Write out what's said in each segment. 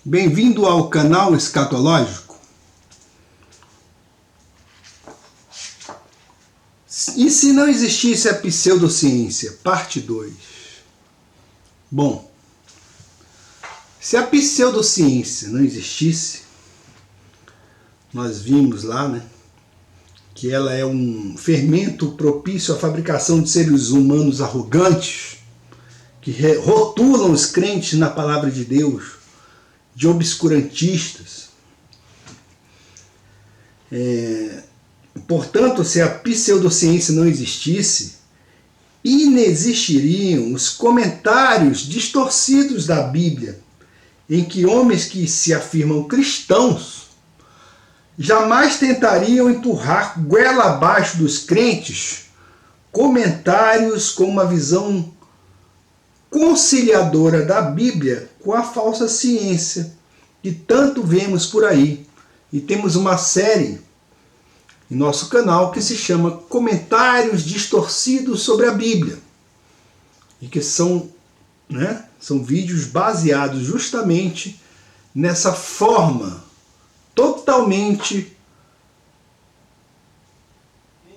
Bem-vindo ao canal Escatológico. E se não existisse a pseudociência? Parte 2. Bom, se a pseudociência não existisse, nós vimos lá, que ela é um fermento propício à fabricação de seres humanos arrogantes, que rotulam os crentes na palavra de Deus, de obscurantistas. Portanto, se a pseudociência não existisse, inexistiriam os comentários distorcidos da Bíblia, em que homens que se afirmam cristãos jamais tentariam empurrar goela abaixo dos crentes comentários com uma visão conciliadora da Bíblia com a falsa ciência que tanto vemos por aí. E temos uma série em nosso canal que se chama Comentários Distorcidos sobre a Bíblia, e que são vídeos baseados justamente nessa forma totalmente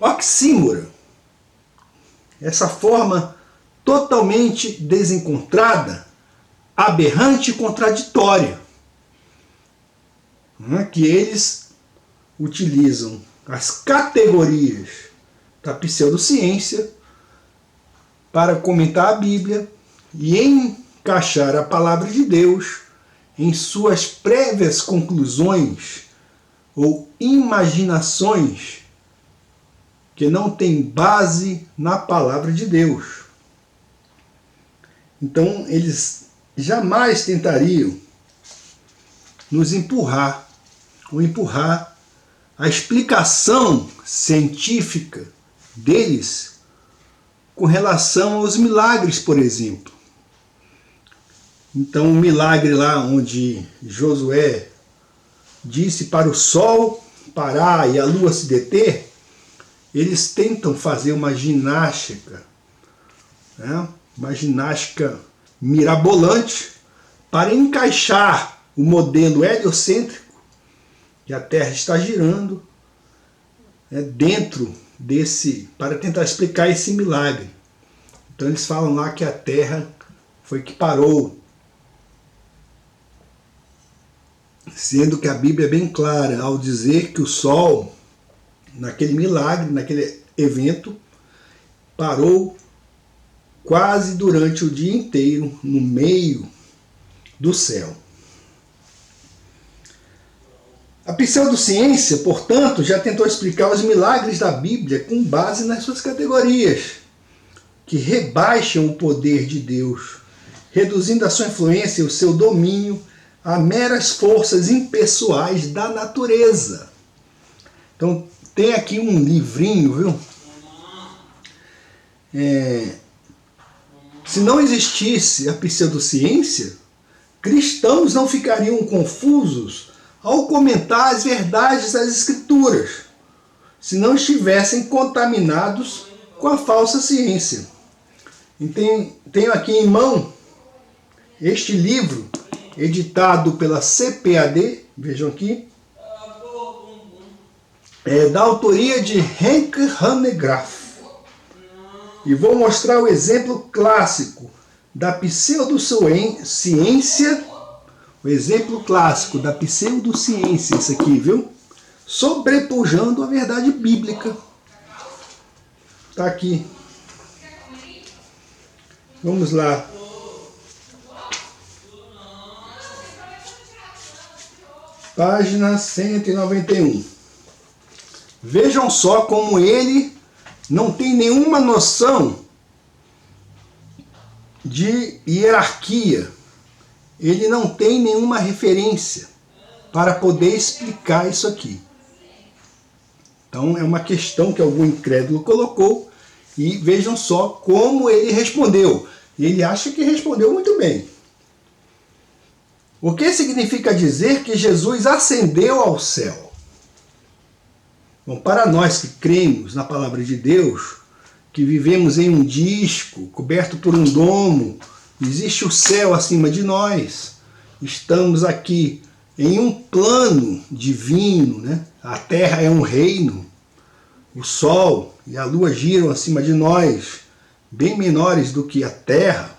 oxímora, essa forma totalmente desencontrada, aberrante e contraditória, que eles utilizam as categorias da pseudociência para comentar a Bíblia e encaixar a palavra de Deus em suas prévias conclusões ou imaginações que não têm base na palavra de Deus. Então, eles jamais tentariam nos empurrar a explicação científica deles com relação aos milagres, por exemplo. Então, o milagre lá onde Josué disse para o sol parar e a lua se deter, eles tentam fazer uma ginástica, uma ginástica mirabolante para encaixar o modelo heliocêntrico, que a Terra está girando, dentro desse, para tentar explicar esse milagre. Então eles falam lá que a Terra foi que parou, sendo que a Bíblia é bem clara ao dizer que o Sol, naquele milagre, naquele evento, parou quase durante o dia inteiro no meio do céu. A pseudociência, portanto, já tentou explicar os milagres da Bíblia com base nas suas categorias, que rebaixam o poder de Deus, reduzindo a sua influência e o seu domínio a meras forças impessoais da natureza. Então, tem aqui um livrinho, viu? Se não existisse a pseudociência, cristãos não ficariam confusos ao comentar as verdades das Escrituras, se não estivessem contaminados com a falsa ciência. E tenho aqui em mão este livro, editado pela CPAD, vejam aqui, da autoria de Henk Hanegraaff. E vou mostrar o exemplo clássico da pseudociência, isso aqui, viu? Sobrepujando a verdade bíblica. Está aqui. Vamos lá. Página 191. Vejam só como ele não tem nenhuma noção de hierarquia. Ele não tem nenhuma referência para poder explicar isso aqui. Então é uma questão que algum incrédulo colocou e vejam só como ele respondeu. Ele acha que respondeu muito bem. O que significa dizer que Jesus ascendeu ao céu? Bom, para nós que cremos na palavra de Deus, que vivemos em um disco coberto por um domo, existe o céu acima de nós, estamos aqui em um plano divino, né? A Terra é um reino, o Sol e a Lua giram acima de nós, bem menores do que a Terra,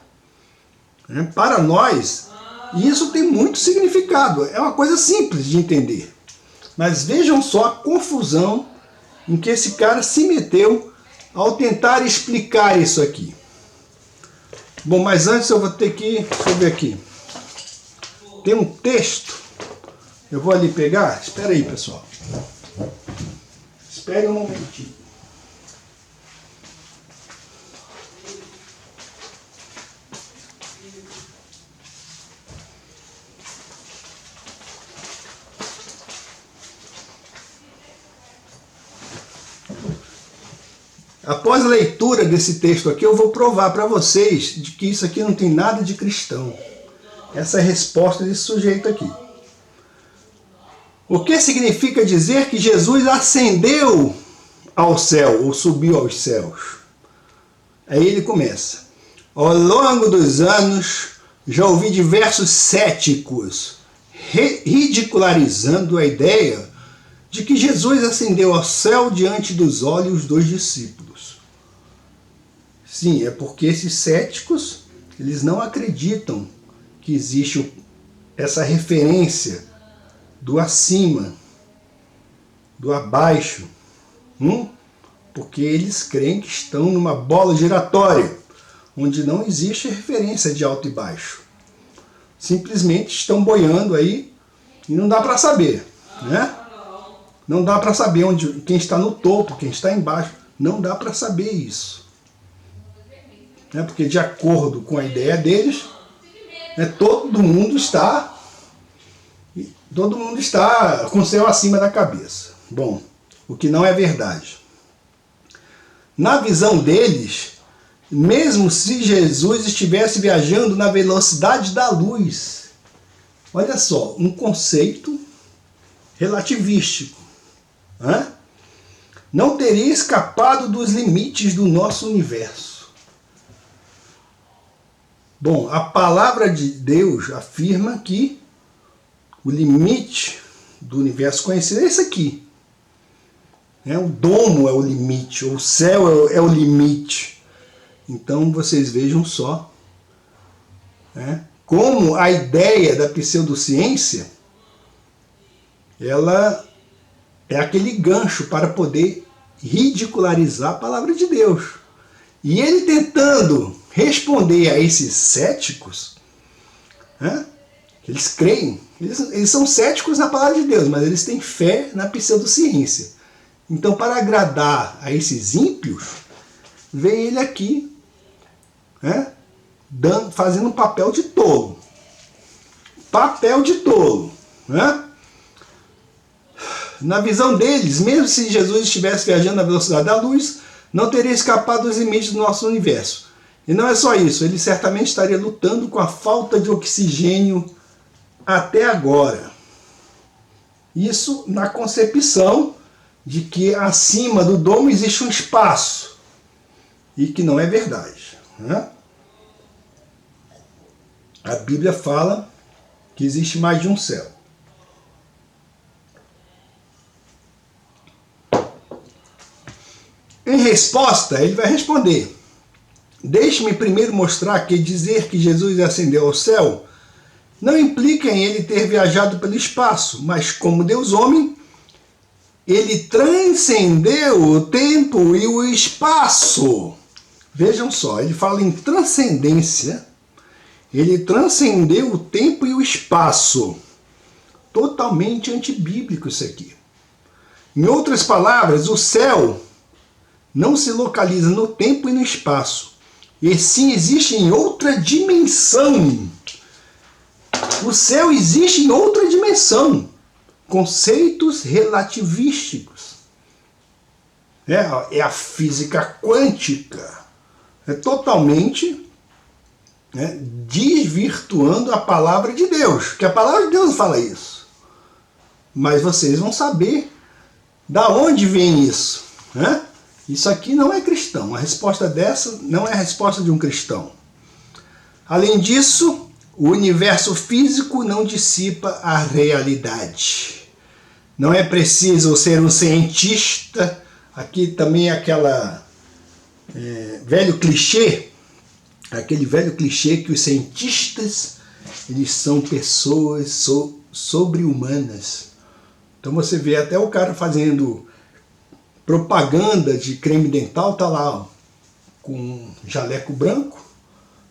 né? Para nós, isso tem muito significado, é uma coisa simples de entender. Mas vejam só a confusão em que esse cara se meteu ao tentar explicar isso aqui. Bom, mas antes eu vou ter que, deixa eu ver aqui, tem um texto, eu vou ali pegar, espera aí pessoal, espere um momentinho. Após a leitura desse texto aqui, eu vou provar para vocês de que isso aqui não tem nada de cristão. Essa é a resposta desse sujeito aqui. O que significa dizer que Jesus ascendeu ao céu, ou subiu aos céus? Aí ele começa. Ao longo dos anos, já ouvi diversos céticos ridicularizando a ideia de que Jesus ascendeu ao céu diante dos olhos dos discípulos. Sim, é porque esses céticos, eles não acreditam que existe essa referência do acima, do abaixo, porque eles creem que estão numa bola giratória, onde não existe referência de alto e baixo. Simplesmente estão boiando aí e não dá para saber, né? Não dá para saber quem está no topo, quem está embaixo. Não dá para saber isso. Né? Porque de acordo com a ideia deles, né, todo mundo está com o céu acima da cabeça. Bom, o que não é verdade. Na visão deles, mesmo se Jesus estivesse viajando na velocidade da luz, olha só, um conceito relativístico, não teria escapado dos limites do nosso universo. Bom, a palavra de Deus afirma que o limite do universo conhecido é esse aqui. O domo é o limite, o céu é o limite. Então vocês vejam só como a ideia da pseudociência, ela é aquele gancho para poder ridicularizar a palavra de Deus. E ele tentando responder a esses céticos, eles creem, eles são céticos na palavra de Deus, mas eles têm fé na pseudociência. Então, para agradar a esses ímpios, vem ele aqui, fazendo um papel de tolo. Papel de tolo. Na visão deles, mesmo se Jesus estivesse viajando na velocidade da luz, não teria escapado dos limites do nosso universo. E não é só isso, ele certamente estaria lutando com a falta de oxigênio até agora. Isso na concepção de que acima do domo existe um espaço, e que não é verdade. A Bíblia fala que existe mais de um céu. Em resposta, ele vai responder: deixe-me primeiro mostrar que dizer que Jesus ascendeu ao céu não implica em ele ter viajado pelo espaço, mas como Deus homem, ele transcendeu o tempo e o espaço. Vejam só, ele fala em transcendência, ele transcendeu o tempo e o espaço. Totalmente antibíblico isso aqui. Em outras palavras, o céu não se localiza no tempo e no espaço, e sim existe em outra dimensão. O céu existe em outra dimensão. Conceitos relativísticos. É a física quântica. É totalmente desvirtuando a palavra de Deus. Que a palavra de Deus fala isso. Mas vocês vão saber da onde vem isso. Isso aqui não é cristão. A resposta dessa não é a resposta de um cristão. Além disso, o universo físico não dissipa a realidade. Não é preciso ser um cientista. Aqui também é aquela velho clichê, aquele velho clichê que os cientistas, eles são pessoas sobre-humanas. Então você vê até o cara fazendo propaganda de creme dental, tá lá, ó, com um jaleco branco,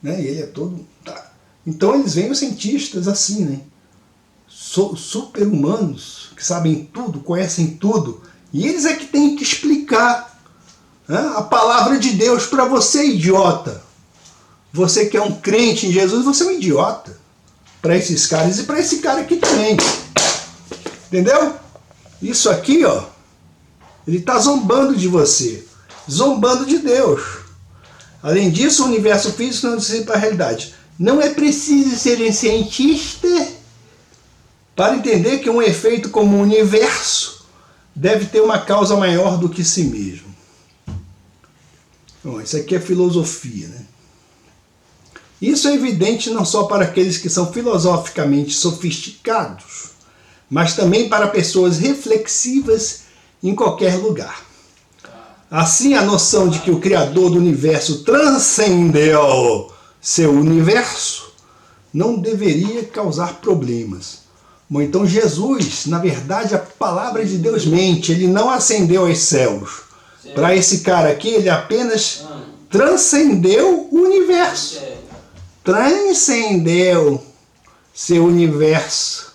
né? E ele é todo... Tá. Então eles veem os cientistas assim, né? Super-humanos, que sabem tudo, conhecem tudo, e eles é que têm que explicar, né, a palavra de Deus para você, idiota. Você que é um crente em Jesus, você é um idiota para esses caras e para esse cara aqui também. Entendeu? Isso aqui, ó, ele está zombando de você, zombando de Deus. Além disso, o universo físico não dissipa a realidade. Não é preciso ser um cientista para entender que um efeito como o universo deve ter uma causa maior do que si mesmo. Bom, isso aqui é filosofia, né? Isso é evidente não só para aqueles que são filosoficamente sofisticados, mas também para pessoas reflexivas em qualquer lugar. Assim, a noção de que o Criador do universo transcendeu seu universo não deveria causar problemas. Bom, então Jesus, na verdade, a palavra de Deus mente, ele não ascendeu aos céus. Para esse cara aqui, ele apenas transcendeu o universo. Transcendeu seu universo.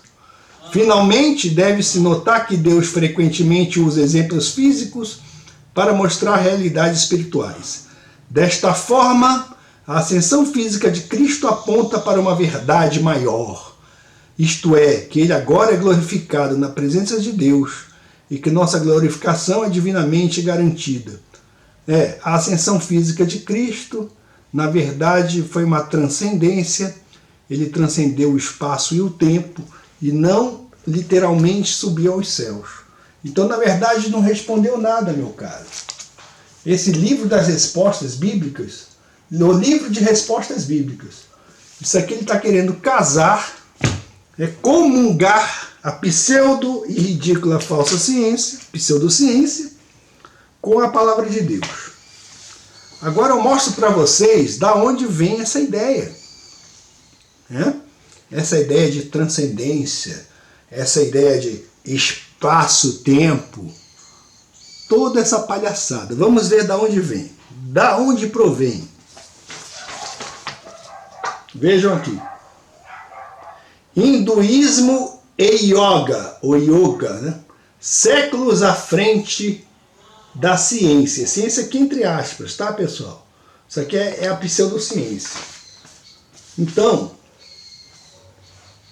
Finalmente, deve-se notar que Deus frequentemente usa exemplos físicos para mostrar realidades espirituais. Desta forma, a ascensão física de Cristo aponta para uma verdade maior. Isto é, que ele agora é glorificado na presença de Deus e que nossa glorificação é divinamente garantida. A ascensão física de Cristo, na verdade, foi uma transcendência. Ele transcendeu o espaço e o tempo e não literalmente subiu aos céus. Então, na verdade, não respondeu nada, meu caro. Esse livro das respostas bíblicas, o livro de respostas bíblicas, isso aqui ele está querendo casar, comungar a pseudo e ridícula falsa ciência, pseudociência, com a palavra de Deus. Agora eu mostro para vocês da onde vem essa ideia. Essa ideia de transcendência, essa ideia de espaço-tempo, toda essa palhaçada. Vamos ver da onde vem, da onde provém. Vejam aqui. Hinduísmo e yoga, ou yoga, né? Séculos à frente da ciência. Ciência aqui entre aspas, tá, pessoal? Isso aqui é a pseudociência. Então,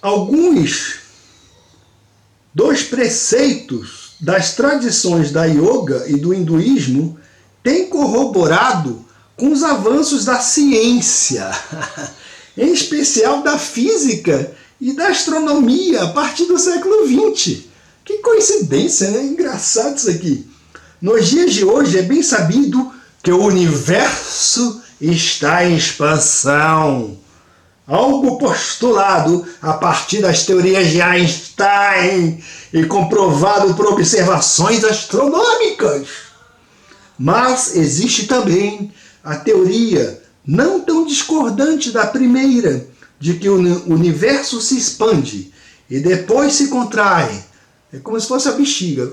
alguns dos preceitos das tradições da yoga e do hinduísmo têm corroborado com os avanços da ciência, em especial da física e da astronomia a partir do século XX. Que coincidência, né? Engraçado isso aqui. Nos dias de hoje é bem sabido que o universo está em expansão. Algo postulado a partir das teorias de Einstein e comprovado por observações astronômicas. Mas existe também a teoria não tão discordante da primeira, de que o universo se expande e depois se contrai. É como se fosse a bexiga.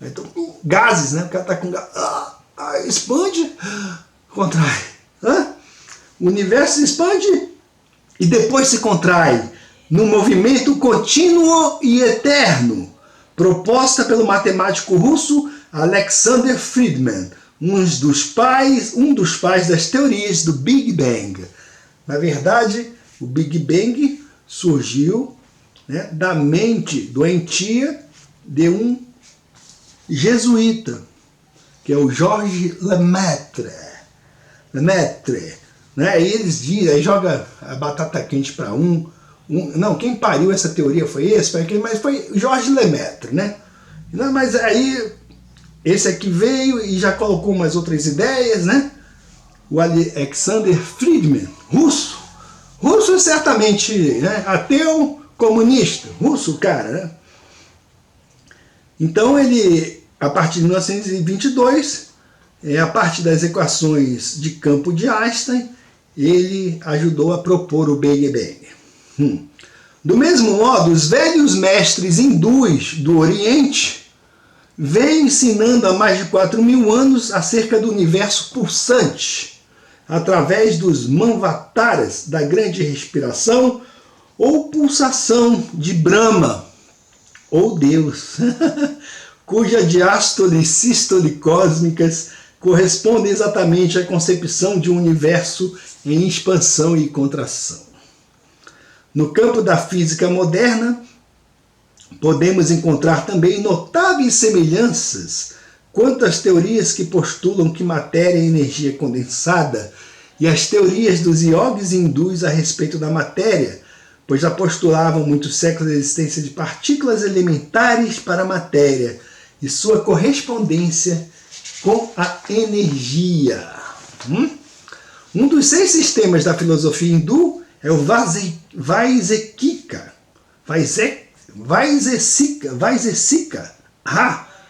Então, gases, né? O cara está com gás. Expande, contrai. O universo se expande e depois se contrai, num movimento contínuo e eterno, proposta pelo matemático russo Alexander Friedman, um dos pais das teorias do Big Bang. Na verdade, o Big Bang surgiu, né, da mente doentia de um jesuíta, que é o Georges Lemaitre. Né? Aí eles dizem, aí joga a batata quente para não, quem pariu essa teoria foi esse, foi aquele, mas foi Georges Lemaitre, né? Não, mas aí esse aqui veio e já colocou umas outras ideias, né? O Alexander Friedman, russo, russo certamente, né? Ateu, comunista, russo, cara, né? Então ele, a partir de 1922, a partir das equações de campo de Einstein, ele ajudou a propor o Big Bang. Do mesmo modo, os velhos mestres hindus do Oriente vêm ensinando há mais de 4.000 anos acerca do universo pulsante, através dos manvataras da grande respiração ou pulsação de Brahma, ou Deus, cuja diástole e sístole cósmicas correspondem exatamente à concepção de um universo em expansão e contração. No campo da física moderna, podemos encontrar também notáveis semelhanças quanto às teorias que postulam que matéria é energia condensada e as teorias dos iogues hindus a respeito da matéria, pois já postulavam muitos séculos a existência de partículas elementares para a matéria e sua correspondência com a energia. Um dos 6 sistemas da filosofia hindu é o Vaisesika,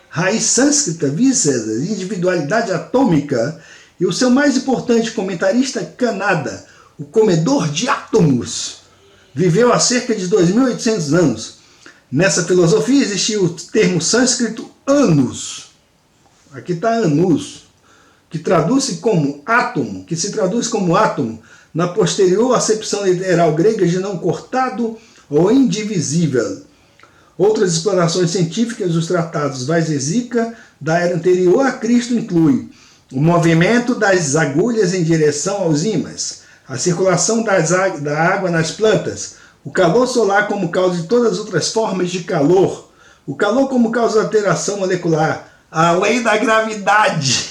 raiz sânscrita, Viseda, individualidade atômica, e o seu mais importante comentarista, Kanada, o comedor de átomos, viveu há cerca de 2.800 anos. Nessa filosofia existia o termo sânscrito anus, aqui está anus, que traduz-se como átomo, que se traduz como átomo, na posterior acepção literal grega de não cortado ou indivisível. Outras explorações científicas dos tratados Vaisesika da era anterior a Cristo incluem o movimento das agulhas em direção aos ímãs, a circulação da água nas plantas, o calor solar como causa de todas as outras formas de calor, o calor como causa da alteração molecular, a lei da gravidade,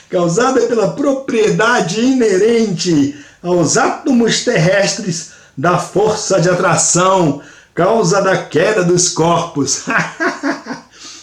causada pela propriedade inerente aos átomos terrestres da força de atração, causa da queda dos corpos,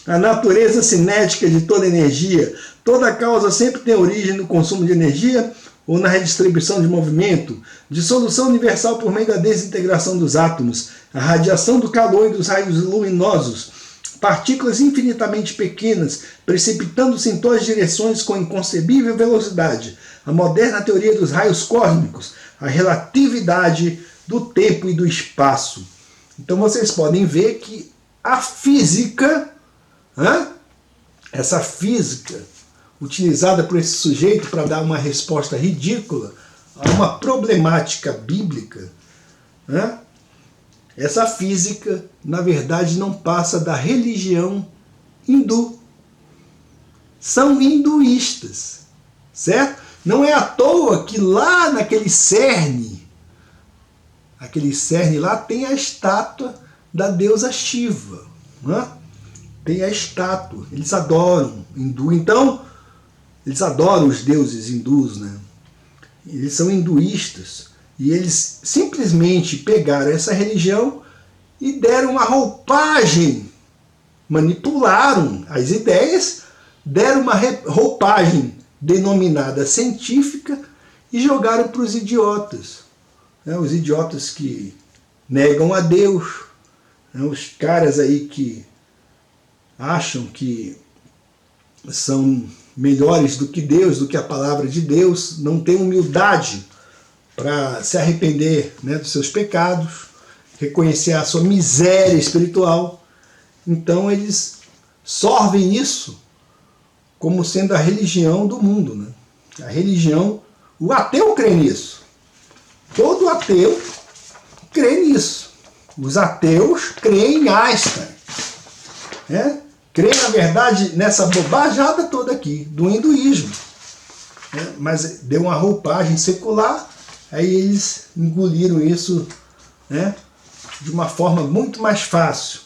a natureza cinética de toda energia. Toda causa sempre tem origem no consumo de energia ou na redistribuição de movimento, dissolução universal por meio da desintegração dos átomos, a radiação do calor e dos raios luminosos, partículas infinitamente pequenas, precipitando-se em todas as direções com inconcebível velocidade, a moderna teoria dos raios cósmicos, a relatividade do tempo e do espaço. Então vocês podem ver que a física, essa física utilizada por esse sujeito para dar uma resposta ridícula a uma problemática bíblica, essa física, na verdade, não passa da religião hindu. São hinduístas, certo? Não é à toa que lá naquele cerne lá tem a estátua da deusa Shiva. Tem a estátua. Eles adoram hindu. Então, eles adoram os deuses hindus, né? Eles são hinduístas. E eles simplesmente pegaram essa religião e deram uma roupagem, manipularam as ideias, deram uma roupagem denominada científica e jogaram para os idiotas. Os idiotas que negam a Deus, os caras aí que acham que são melhores do que Deus, do que a palavra de Deus, não têm humildade para se arrepender, dos seus pecados, reconhecer a sua miséria espiritual. Então eles sorvem isso como sendo a religião do mundo. A religião, o ateu crê nisso. Todo ateu crê nisso. Os ateus creem em Einstein. Crê, na verdade, nessa bobajada toda aqui, do hinduísmo. Mas deu uma roupagem secular, aí eles engoliram isso de uma forma muito mais fácil.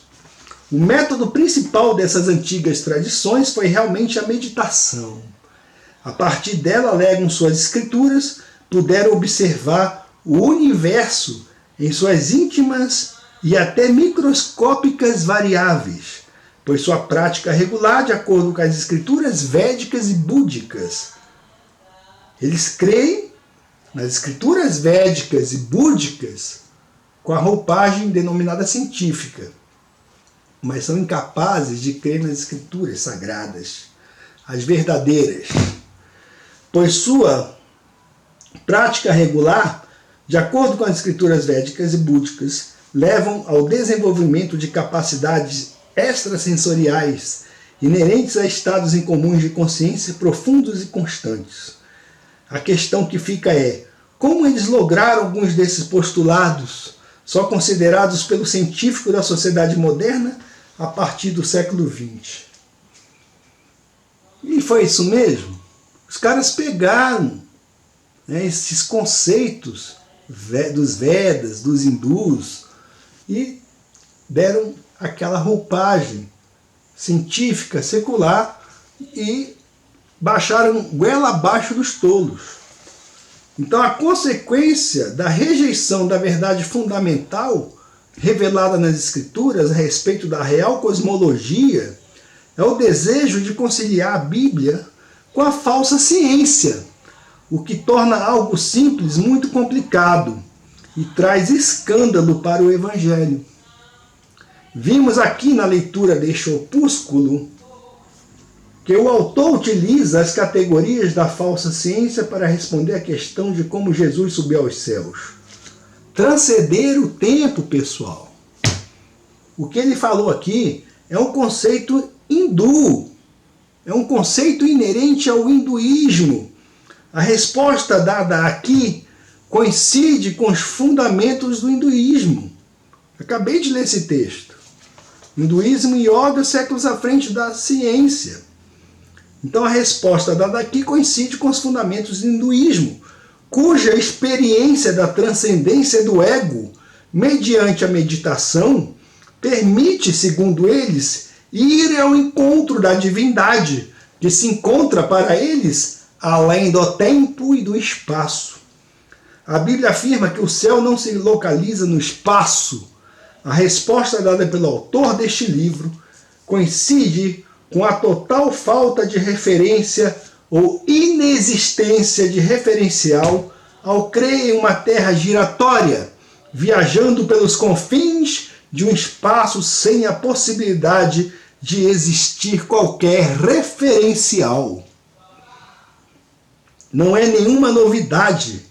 O método principal dessas antigas tradições foi realmente a meditação. A partir dela, alegam suas escrituras, puderam observar o universo em suas íntimas e até microscópicas variáveis, pois sua prática regular de acordo com as escrituras védicas e búdicas. Eles creem nas escrituras védicas e búdicas com a roupagem denominada científica, mas são incapazes de crer nas escrituras sagradas, as verdadeiras, pois sua prática regular, de acordo com as escrituras védicas e búdicas, levam ao desenvolvimento de capacidades extrasensoriais inerentes a estados incomuns de consciência profundos e constantes. A questão que fica é, como eles lograram alguns desses postulados, só considerados pelo científico da sociedade moderna, a partir do século XX? E foi isso mesmo? Os caras pegaram, né, esses conceitos dos Vedas, dos hindus, e deram aquela roupagem científica, secular, e baixaram goela abaixo dos tolos. Então a consequência da rejeição da verdade fundamental revelada nas Escrituras a respeito da real cosmologia é o desejo de conciliar a Bíblia com a falsa ciência, o que torna algo simples muito complicado e traz escândalo para o Evangelho. Vimos aqui na leitura deste opúsculo que o autor utiliza as categorias da falsa ciência para responder à questão de como Jesus subiu aos céus. Transcender o tempo, pessoal. O que ele falou aqui é um conceito hindu, é um conceito inerente ao hinduísmo. A resposta dada aqui coincide com os fundamentos do hinduísmo. Acabei de ler esse texto. Hinduísmo e yoga séculos à frente da ciência. Então a resposta dada aqui coincide com os fundamentos do hinduísmo, cuja experiência da transcendência do ego, mediante a meditação, permite, segundo eles, ir ao encontro da divindade, que se encontra para eles além do tempo e do espaço. A Bíblia afirma que o céu não se localiza no espaço. A resposta dada pelo autor deste livro coincide com a total falta de referência ou inexistência de referencial ao crer em uma terra giratória, viajando pelos confins de um espaço sem a possibilidade de existir qualquer referencial. Não é nenhuma novidade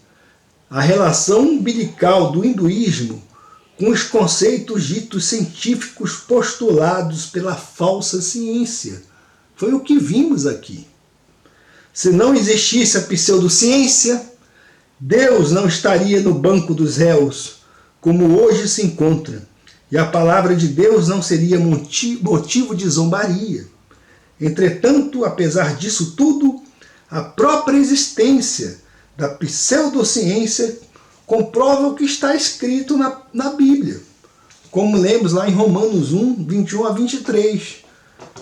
a relação umbilical do hinduísmo com os conceitos ditos científicos postulados pela falsa ciência. Foi o que vimos aqui. Se não existisse a pseudociência, Deus não estaria no banco dos réus, como hoje se encontra, e a palavra de Deus não seria motivo de zombaria. Entretanto, apesar disso tudo, a própria existência da pseudociência comprova o que está escrito na Bíblia, como lemos lá em Romanos 1, 21 a 23.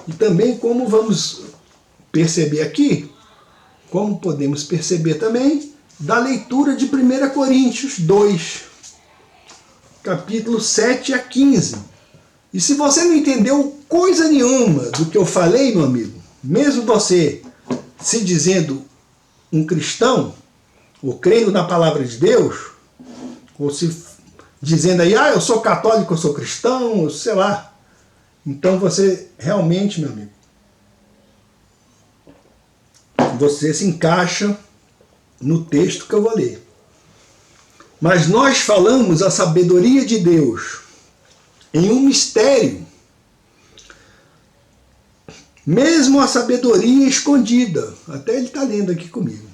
E também como vamos perceber aqui, como podemos perceber também da leitura de 1 Coríntios 2, capítulo 7 a 15. E se você não entendeu coisa nenhuma do que eu falei, meu amigo, mesmo você se dizendo um cristão, ou crendo na palavra de Deus, ou se dizendo aí, eu sou católico, eu sou cristão, ou sei lá. Então você realmente, meu amigo, você se encaixa no texto que eu vou ler. Mas nós falamos a sabedoria de Deus em um mistério, mesmo a sabedoria escondida, até ele está lendo aqui comigo,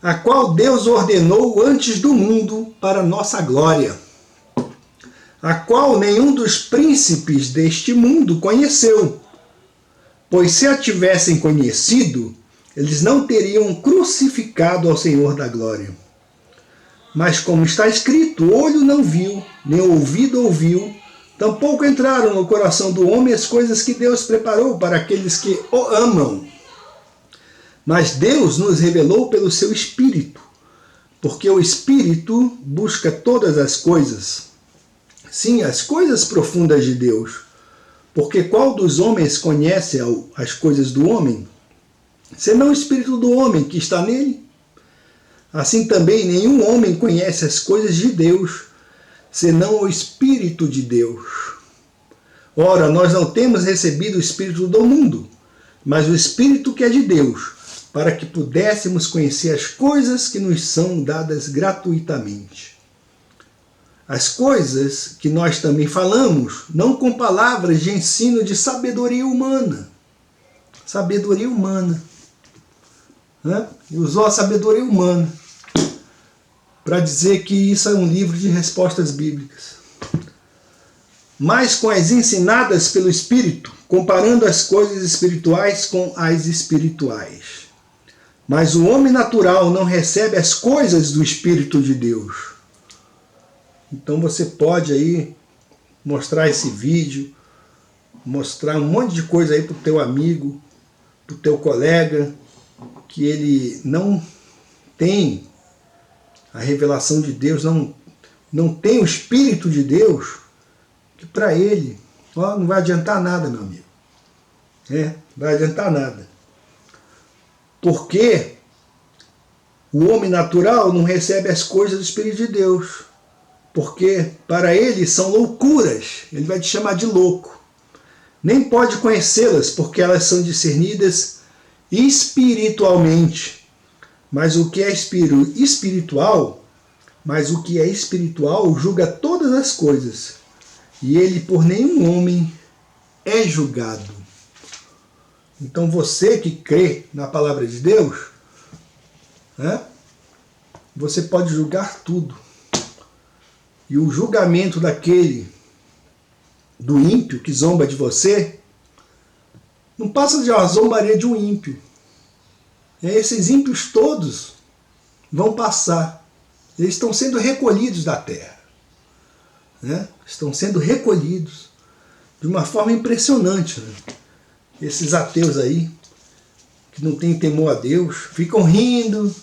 a qual Deus ordenou antes do mundo para nossa glória, a qual nenhum dos príncipes deste mundo conheceu, pois se a tivessem conhecido, eles não teriam crucificado ao Senhor da glória. Mas como está escrito, olho não viu, nem ouvido ouviu, tampouco entraram no coração do homem as coisas que Deus preparou para aqueles que o amam. Mas Deus nos revelou pelo seu Espírito, porque o Espírito busca todas as coisas, sim, as coisas profundas de Deus. Porque qual dos homens conhece as coisas do homem, senão o Espírito do homem que está nele? Assim também nenhum homem conhece as coisas de Deus, senão o Espírito de Deus. Ora, nós não temos recebido o Espírito do mundo, mas o Espírito que é de Deus, para que pudéssemos conhecer as coisas que nos são dadas gratuitamente. As coisas que nós também falamos, não com palavras de ensino de sabedoria humana. Sabedoria humana. Né? E usou a sabedoria humana para dizer que isso é um livro de respostas bíblicas. Mas com as ensinadas pelo Espírito, comparando as coisas espirituais com as espirituais. Mas o homem natural não recebe as coisas do Espírito de Deus. Então você pode aí mostrar esse vídeo, mostrar um monte de coisa aí para o teu amigo, para o teu colega, que ele não tem a revelação de Deus, não tem o Espírito de Deus, que para ele não vai adiantar nada, meu amigo. Não vai adiantar nada. Porque o homem natural não recebe as coisas do Espírito de Deus. Porque para ele são loucuras. Ele vai te chamar de louco. Nem pode conhecê-las, porque elas são discernidas espiritualmente. Mas o que é espiritual, julga todas as coisas. E ele por nenhum homem é julgado. Então você que crê na palavra de Deus, você pode julgar tudo. E o julgamento do ímpio que zomba de você, não passa de uma zombaria de um ímpio. Esses ímpios todos vão passar. Eles estão sendo recolhidos da terra. Estão sendo recolhidos de uma forma impressionante. Esses ateus aí, que não têm temor a Deus, ficam rindo,